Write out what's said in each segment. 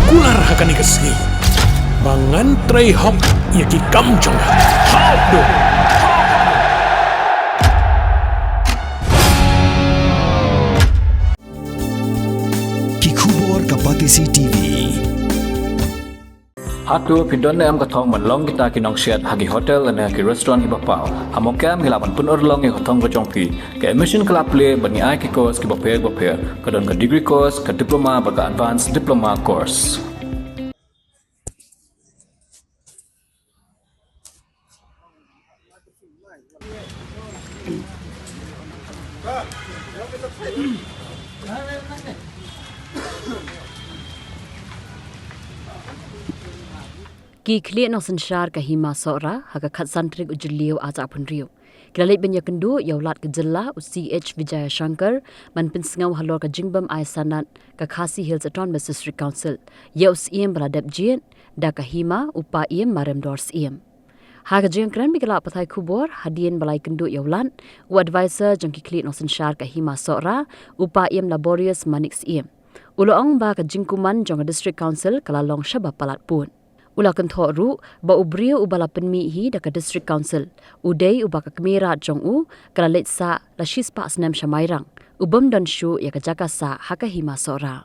kular hakani kesni. Bangan tray hok yaki kamjong. Hok do. Kikubor Kapatisi TV. Hatu pindon am kathong manlong kita kinong siat hagi hotel ane hagi restaurant hi bapau. Hamokam hilapan pun orlong hi kathong ko jongpi. Ke admission kelap le bani ai ki course ki baper kadon ka degree course ka diploma baga advanced diploma course. Ki kli no sanshar ka hima sora haga khat santrik ujliu aja pun riu kilalit benya kendu yaulat ke jella CH Vijaya Shankar man pinsngau halor ka jingbam aisanat ka Khasi Hills Autonomous District Council yaus iem beladap jien da ka hima upa iem marem dors iem haga jengkran bigala pathai kubor hadien balai kendu yaulan u advisor jengki kli no sanshar ka hima sora upa iem laborious manix iem uloong ba ka jingkuman jong district council kala long shaba palat pun Ulakan thoru ba ubriu ubala penmi hi daka district council udai ubaka kemira jong u kala letsa la shispa asnam shamairang ubam dan shu ya ka jaka sa haka hima sora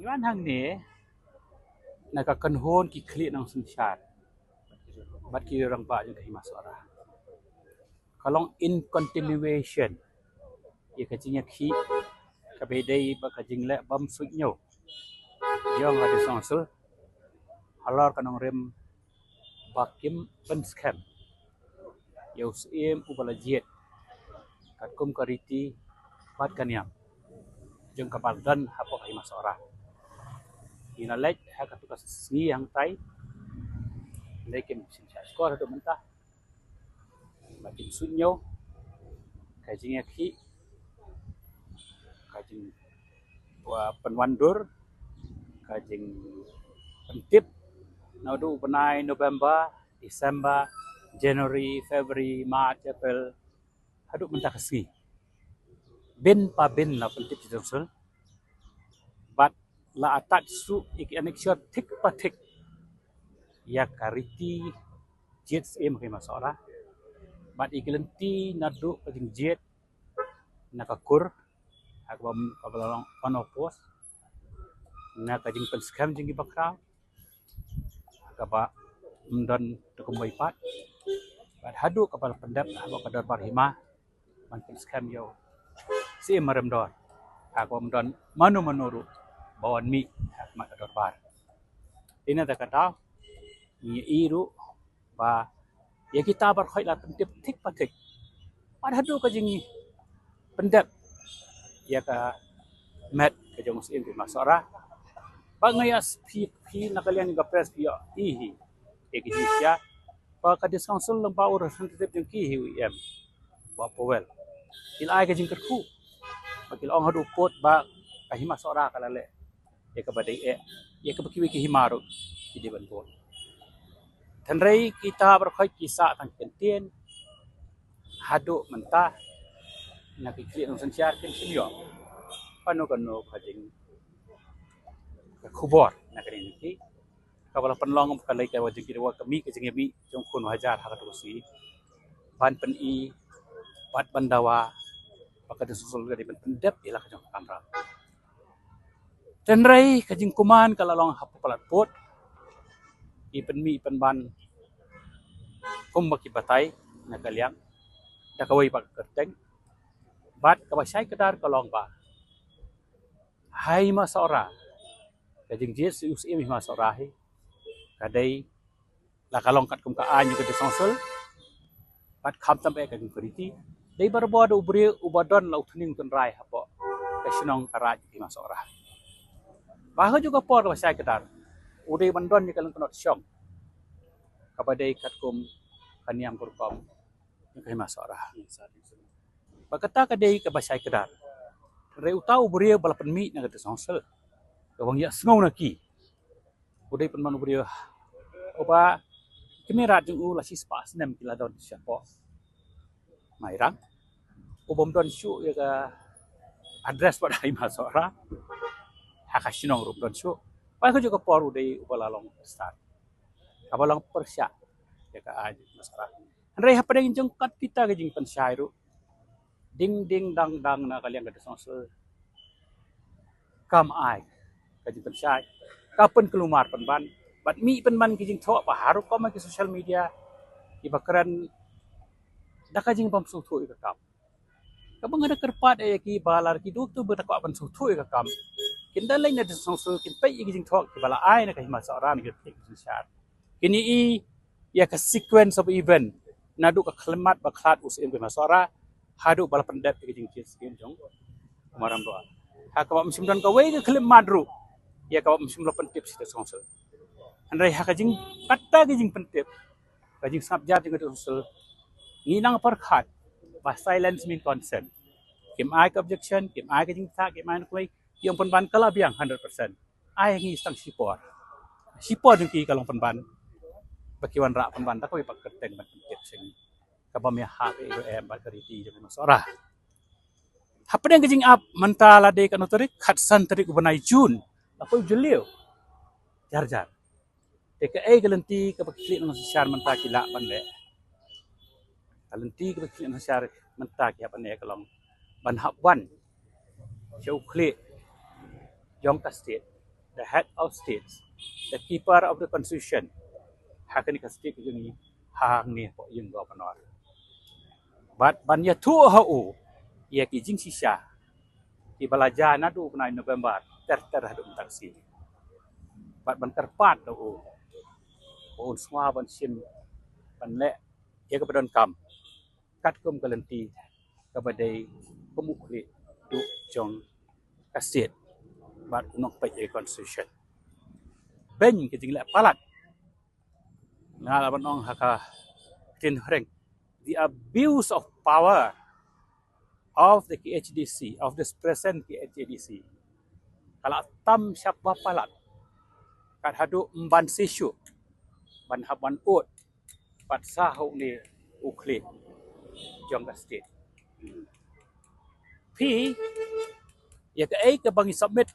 Iwan hang ni nakakanhon ki kli nang sunsyat bat ki orang ba jeng kahima suara kalong in continuation ye kajinya ki kabedai ba kajing le bam suinyo yong ada songsul halor kanong rem bakim pen scam yo sim ubala jet katkum kariti bat kaniam jeng kapal dan hapo kahima suara inalek hak tugas sni yang tai lekim sincha skor tu mentah makin sunyo kajing ki kajing wa penwandur kajing pentip naudu penai November December January February March April haduk mentah kesni bin pa bin la pentip jongsul bat la atat su ik anexure tik patik ya kariti jet em ke masora bat iklenti nadu kajing jet nakakur akbam kabalong panopos na kajing penskam jing bakra akaba mdan tukumbai pat bat hadu kapal pendap aba kadar parhima man penskam yo si marem dor akbam don manu manuru bawan mi mak dorbar ina ta kata ni iru ba ya kita bar khoi la pentip tik patik pad hadu ka jingi pendap ya ka met ke jong sim di masara bangayas pi nakalian ga press pi ihi ekisia ba ka diskonsul ba ur sentip jeng ki hi em ba powel il ai ka jing kerku bakil ong hadu pot ba kahima sora kalale ya kabadai ya kabakiwi ki himaru di banpon tanrei kita berkhoi kisah tang kentien hadu mentah nak ikli nang sensiar ken simyo panu kanu kajing kubor nak ni ki kabala penlong kalai ka wajib kira kami kajing bi jong kun hajar hakatu si ban pen i bat bandawa pakade susul gadi pendep ila kajong kamra Tenrai kajing kuman kalalong hapu palat pot ipen mi ipen ban kumbaki batai nakaliang dakawai pak kerteng bat kabasai kedar kalong ba hai masora kajing jes us imi masora hi kadai la kalong kat kum ka anyu ke songsul bat kham tambe kajing periti dei barbodo ubri ubadon lau thuning tun rai hapo kasinong karaj di masora Bahkan juga por saya kedar. Udah bandon ni kalau kena syom. kepada ikat kum kaniam kurkom yang masorah. Bakata kadai ke basai kedar. Reu tahu beria balapan mi na kata songsel. Kawang ya sengau naki. Udai penman beria. Oba kamera jeng u lasi spas nem kila don siapa. Mairang. Obom don syu ya ka address pada masorah. Hakasinong rup don syu. Pai ko juga poru dei ubalalong start. Kabalang persya ya ka aj masorah. Andai apa yang jengkat kita ke jeng pensairu. Ding ding dang dang na kalian kata songsel. Kam ai kajing pensai. Kapan kelumar penban. Bat mi penban kajing thok pa haru kom ke social media. Ibakaran da kajing pam suthu ka kam. Kabang ada kerpat ki balar ki duk tu bertakwa pan suthu ka kam. Kinda lain ada songsel kin pai kajing thok ki bala ai na ka hima saran ki pensai. Kini i ya ka sequence of event nadu ka khlemat ba khlat usim ke masara hadu bala pendat ke jing skin jong maram doa ha ka musim dan ka wei ke khlemat ru ya ka musim lo pentip sita songsel andai ha ka jing katta ke jing pentip ka jing sabjat jing ke songsel nginang par khat ba silence mean consent kim ai ka objection kim ai ka jing tha kim ai ko yang penban kala biang 100% ai ngi stang sipor jing ki kalong penban bakiwan rak penban tak ko ipak kerteng ban pentip sing kabam ya hak itu bat kariti jadi masalah. Apa yang kejing up mentala de kan otorik khatsan tarik ubanai Jun apa Julio jar. Teka galenti ke bakli nang siar menta kila bande. Galenti ke bakli nang siar menta ki apa ne kalong ban habwan. Show kli Yongka state, the head of states, the keeper of the constitution. Hakani ka state kejing hang ni po yung go panor. Bat banyak tu hau, ia kijing sisa. Di balaja nadu kena November ter hadu taksi. Bat ban terpat tu, pohon semua ban sim ban le, ia kepadon kam. Kat kum kalenti kepada pemukli tu jong kasih. Bat unok pay constitution. Ben kijing le palat. Ngalaban ong haka tin horeng. The abuse of power of the KHDC, of this present KHDC. Kalau tam siapa palat, kat hadu mban sisu, ban haban ut, pat sahu ni ukli, jongga state. P, ya ke bangi submit,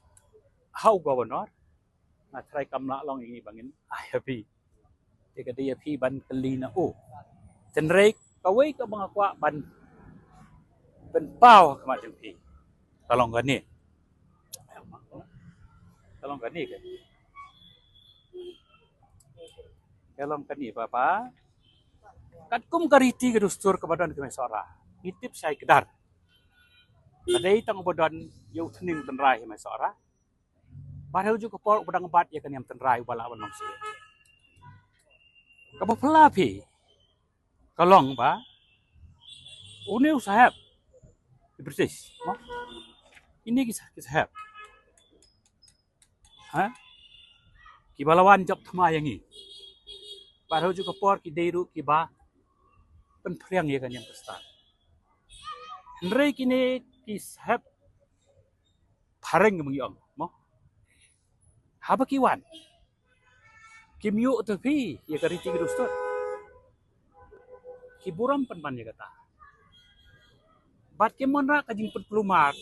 how governor, na try kamla long ini bangin, ayapi. Ya dia P ban kelina o. Cenrek kawai ke mga kwa ban pau kemacam pi talong gani ke kalong kani papa kat kum kariti ke dustur kebadan ke mesora ngitip sai kedar adai tang bodan yau tening tenrai mesora barel juga por bedang bat ya kan yang tenrai bala ban mangsi kapapla pi kalong ba uniu sahab British no ini kisah sahab ha ki balawan jok thama yang ni baru juga por ki deiru ki ba penpriang ya kan yang besar Henry kini ki sahab pareng mengyong mo haba kiwan kimyu tu pi ya kariti gedustot hiburan penban ya kata. Bat kemon ra kajing penplumar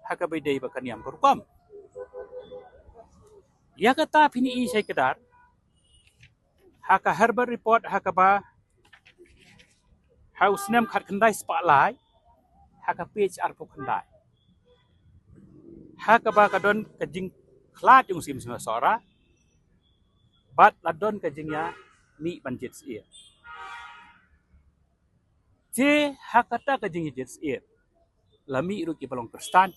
haka bedai bakan yang kurkom. Ya kata pini saya kedar haka Herbert report haka ba house nem khat kendai spotlight haka PHR po kendai. Haka ba kadon kajing klat yung sim sora bat ladon kajingnya ni banjit ia. Je hakata ka jingi jets ir lami iru ki balong kristan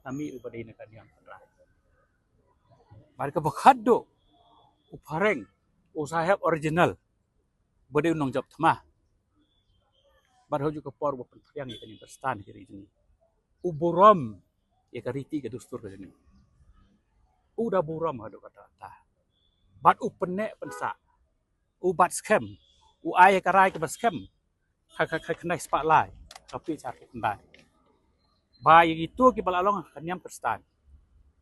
lami iru badai na kanyang pedra marka bakhaddo upareng usahab original badai unong job thama barho juga por bopen yang ikan kristan kiri ini uburam ya kariti ka dustur ka ini udah buram hado kata ta bat upene pensa ubat scam, ai karai ke scam, kai kena spotlight, tapi cara kendai. Bayi itu kita balong kanyam Kristen,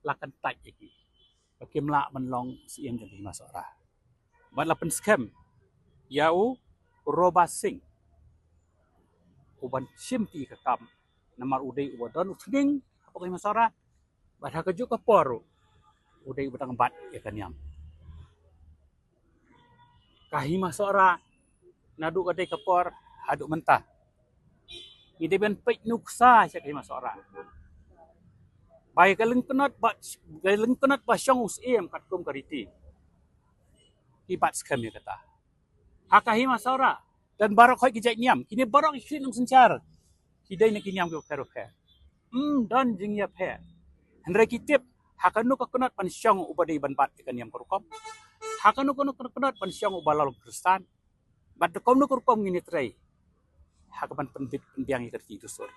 lakan tak lagi. Bagi melak menlong siem jadi masalah. Balapan scam, yau robasing, uban simti kekam, namar udai ubadon uting, apa kau masalah? Badah kejuk ke poru, udai ubadang bat ya kanyam. Kahima sora nadu kadai kapor haduk mentah. Ide ben pek nuksa sia kahima sora. Bai kaleng kenot ba syong usiem kat kum kariti. Ibat skam ya kata. Hakahima sora dan barok hoi kijai niam. Kini barok ikrit nung sencar. Kidai nak kinyam ke peroke. Dan jing ya pe. Hendrai kitip hakanu ka kenot pan syong ubadai ban bat ikan niam korukom. Hakanu kenot pan syong ubalal Kristen. Bat kom nu korukom ngini trai. Hakapan pendiang ikerti itu sur.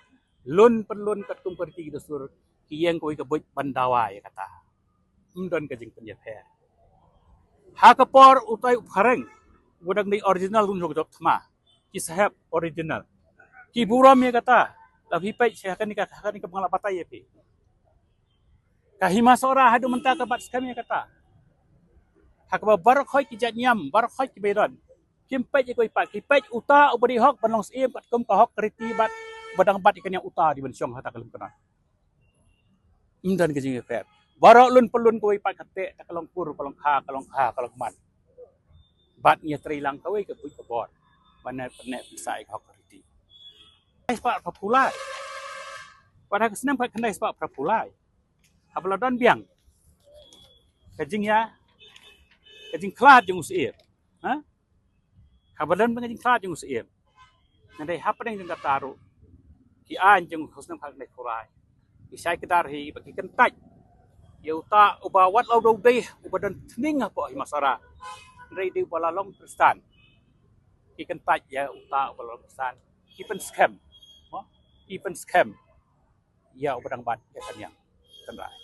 Lun kat kum kerti itu sur. Kiyang koi kebut bandawa ya kata. Dan kajing penjaphe. Hakapor utai uphareng. Budang di original dun jok thama. Ki sahab original. Ki buram ya kata. Tapi pai saya akan ni ke pengalapata ya pi. Kahima sora hadu mentah kebat sekami ya kata. Hakaba barok hoi ki jatnyam, barok hoi ki beron. Kimpet je koi pat, kimpet uta ubadi hok banlong sim kat kum ka hok kriti bat badang bat ikan yang uta di bensyong hata kalem kenal. Dan kejing efek. Barok lun pelun koi pat kate tak kalong pur kalong kalong man. Bat nya trilang koi ke pui ke bor. Banai penek pisai hok kriti. Sepak papulai. Pada kesenam kat kendai sepak papulai. Apaladon biang. Kejing ya. Kejing kelat jeng usir. Ha? Kabadan pengajing kelat jeng usir. Nandai hapa yang jeng taruh. Ki an jeng kesenam kat kendai kurai. Isai kedarhi bagi kentai. Ya uta ubawat lau dau deh ubadan tening apa masara. Nandai di balalong Kristen. Ki kentai ya uta balalong Kristen. Kipen scam. Kipen scam. Ya ubadang bat ya kanyang. Kendai.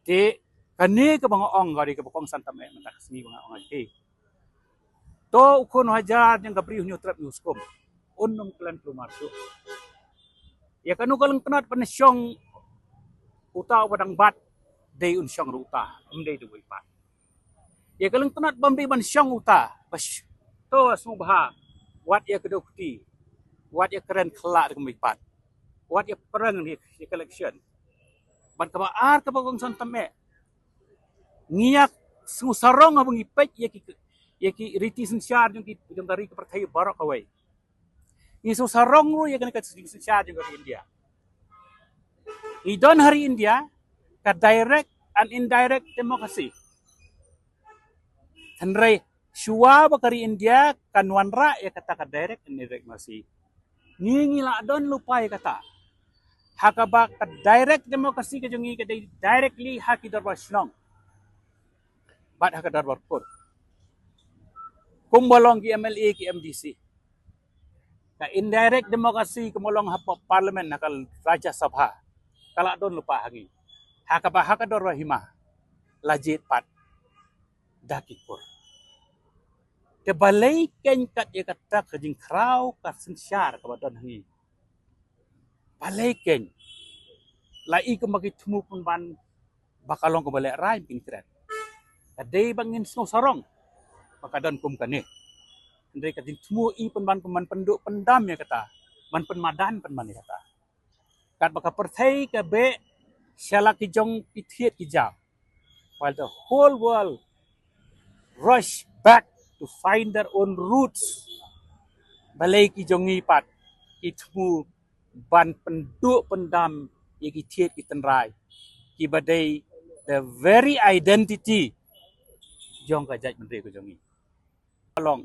Di kani ke bangoong gari ke bokong santam mentak seni bangoong lagi. To ukun hajar yang kabri hunyo trap newscom. Unum klan kelumarsu. Ya kanu kaleng kenat panesyong uta badang bat day unsyong ruta. Umday du ipat. Ya kaleng kenat bamdi bansyong uta. Bas to subha wat ya kedukti. Wat ya keren kelak dengan ipat. Wat ya perang di collection. Ban kabaar ka bagong santam ngiyak susarong abang ipet ya ki riti sensyar jong dari ke percaya barok kawai. Ni susarong ru ya kan ka sensyar jong dari India. Idon hari India ka direct and indirect demokrasi. Henry syua bakari India kanwanra ya kata ka direct and indirect demokrasi. Ngingila don lupa ya kata. Hakaba ka direct demokrasi ka jongi ka directly haki darbar shnong. Bat haka darbar pur. Kumbolong ki MLA ki MDC. Ka indirect demokrasi kumbolong hapa parlimen nakal Raja Sabha. Kala don lupa hagi. Hakaba haka darbar hima. Lajit pat. Dakipur. Te balai ken kat ya kata kajing kraw kat sensyar kabadon hangi. Balai ken. Lai ke magi temu pun ban bakalong ke balik rai pin kret. Kadai bangin snow sarong. Maka dan kum kane. Andai kajing temu i pun ban peman penduk pendam ya kata. Man penmadan penman ya kata. Kat baka perthai ke be syala ki jong pithiet ki jam. While the whole world rush back to find their own roots. Balai ki jongi pat. Ki temu ban penduk pendam iki tiet itenrai. Ki badai the very identity jong ka jaj menteri ko jongi. Long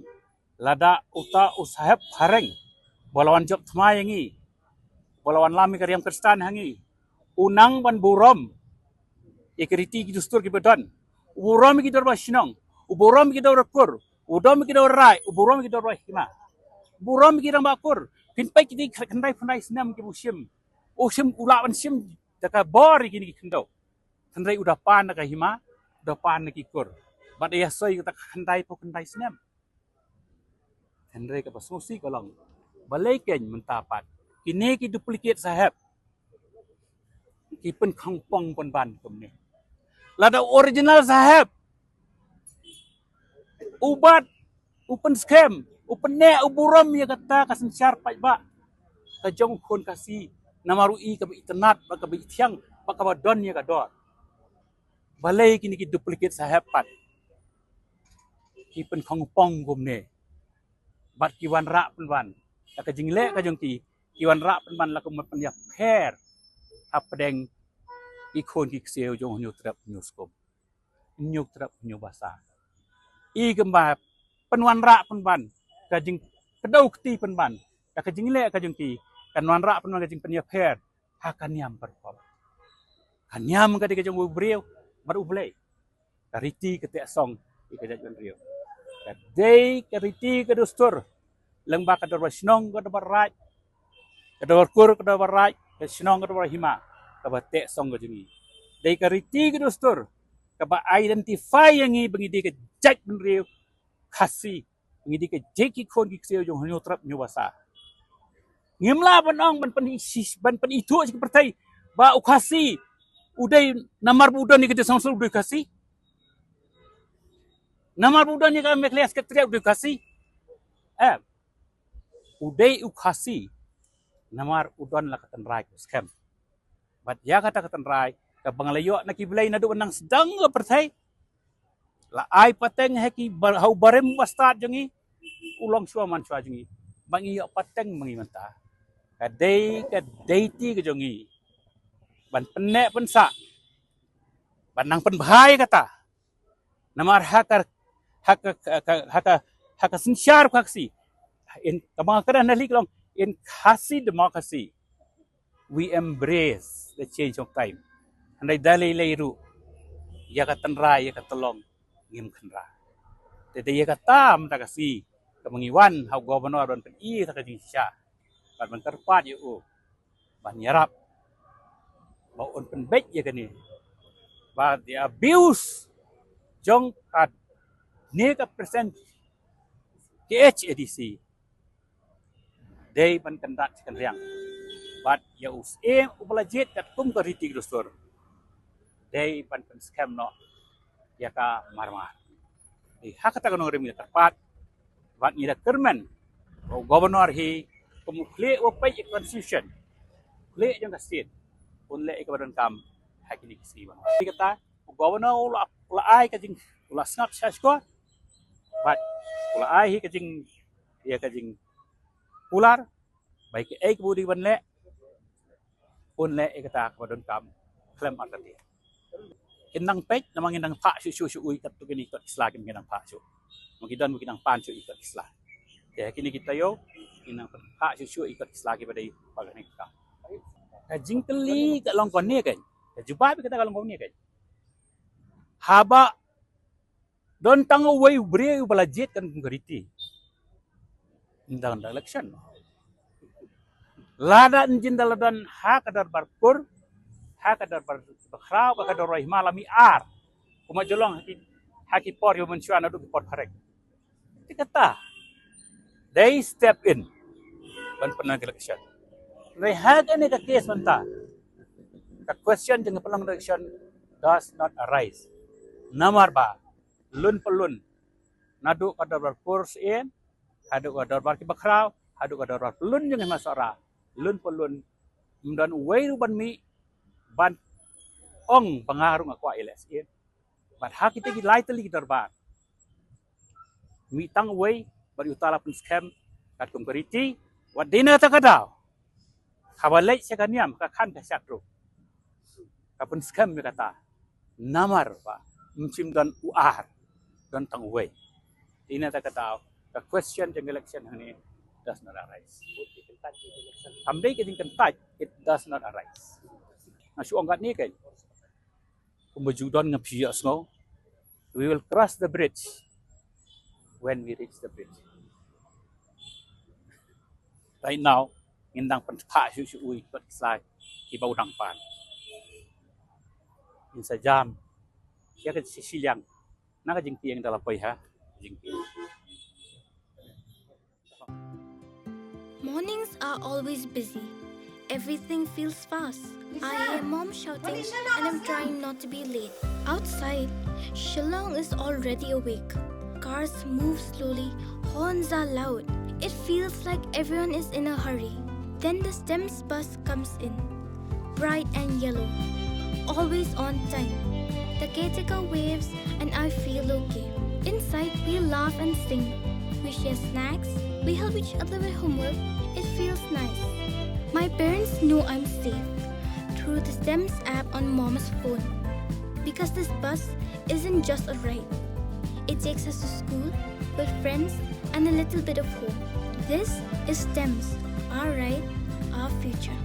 lada uta usahab hareng bolawan job thma yangi. Bolawan lami karyam Kristen hangi. Unang ban burom ikriti ki dustur ki bedan. Burom ki dorba sinong. Uburom ki dor kur. Udom ki dor rai. Uburom ki dor hikmah. Burom ki dang bakur. Pinpai ki kendai pendai senam ki musim. Usim ulawan sim daka bor ki ni kendau. Kendai udah pan ka hima, udah pan ki kur. But ia soi kita kendai po kendai senam. Henry ke pasusi kolong. Balikin mentapat. Kini ki duplicate sahab. Ki pen kangpong pun ban kumni. Lada original sahab. Ubat, upen scam, upen ne uburam ya kata kasen syar pai ba. Kajong kon kasi namarui ka internet ba ka tiang ba ka don ya ka dor. Balai kini ki duplicate sahab pat. Ki pen kangpong kumni. Bat kiwan rak penwan, ka jingle ka jongti kiwan rak penwan la ko pen ya pair apdeng ikon ki seo jong nyu trap nyuskom. Nyu trap nyu basa. I gemba penwan rak penwan ka jing kedau keti penwan ka jingle ka jongti kanwan rak penwan ka jing pen ya pair akan nyam perpom. Kan nyam ka de jong breu baru boleh. Kariti ketek song ikajat breu. Kadai kariti kadustur lembah kadar sinong kadar raj kadar kur kadar raj sinong kadar hima kabate song gajungi dai kariti kadustur kaba identify yang i bangidi ke jak benriu khasi bangidi ke jeki kon ki seo jong hanyo trap nyobasa ngimla banong ban pen itu seperti ba ukasi udai namar budan ni kita sangsul udai kasi namar budan ni kami kelas ketriak udai kasi udai ukasi namar udon la katan rai scam bat ya kata katan rai ka banglayo na kiblay na do nang sedang la pertai la ai pateng heki hau barem bastad jongi ulong suaman sua jongi bangi yo pateng mangi manta kadai ti ke jongi ban penek pensa ban nang pen bahai kata namar haka sinsyar kaksi in kamang kada nalik long in kasi democracy we embrace the change of time andai dalai leiru ya katanra ya katolong ngim khanra te ya katam ta kasi kamangiwan hau governor don pen I ta kajing sya ban ban terpat yu ban yarap ba on pen bet ya kani ba the abuse jong kat ne ka present KHADC day pan kandat kan riang but ya us ubalajet kat kum ka riti dostor day pan scam no ya ka marmar di hakata kan orang minta tepat bat ngira kerman governor hi kumukle o pai constitution le jang ka state pun le ka badan kam hakini kisi bang kata governor ula ai ka jing ula snap shasko but ula ai hi ka jing ya ka jing pular baik ek budi ban le pun le kata kepada kam klaim atati inang pek namang inang pak su ui kat tu kini kat islah kini inang pak su mungkin inang pan su ikat islah ya kini kita yo inang pak su ikat islah kepada pagani kita kajing keli kat long kon ni kan jubah kita kalau ngom ni kan haba don tango way bre balajet kan gariti indang election lada njin daladan ha kadar barkur ha kadar barkhraw kadar malami ar kuma jolong haki por yo mensuan adu por korek kata they step in ban penang election rehat ini ka case manta ka question jeng penang election does not arise namar ba lun pelun nadu kadar barkur sien adu kadar barki bakhraw adu kadar pelun jeng masara lun pelun dan way ban mi ban ong pengaruh aku LSN ban hak kita lightly darbar mi tang way bari utala pun scam kat komperiti wat dina ta kadaw habalai sekaniam ka kan ka syakro kapun scam mi kata namar ba mcim dan uar dan tang way dina ta kadaw ka question jeng election hani does not arise. Someday kita touch, it does not arise. Nasu angkat ni kan, pembajudan ngapi asno, we will cross the bridge when we reach the bridge. Right now, indang penpak susu ui kot slide di bawah dangpan. Insajam, dia ke sisi yang Nah jing tiang dalam pai ha jing tiang. Mornings are always busy. Everything feels fast. I hear mom shouting and I'm trying not to be late. Outside, Shillong is already awake. Cars move slowly, horns are loud. It feels like everyone is in a hurry. Then the STEMS bus comes in, bright and yellow, always on time. The caretaker waves and I feel okay. Inside, we laugh and sing. We share snacks. We help each other with homework. It feels nice. My parents know I'm safe through the STEMS app on Mom's phone. Because this bus isn't just a ride. It takes us to school with friends and a little bit of hope. This is STEMS, our ride, our future.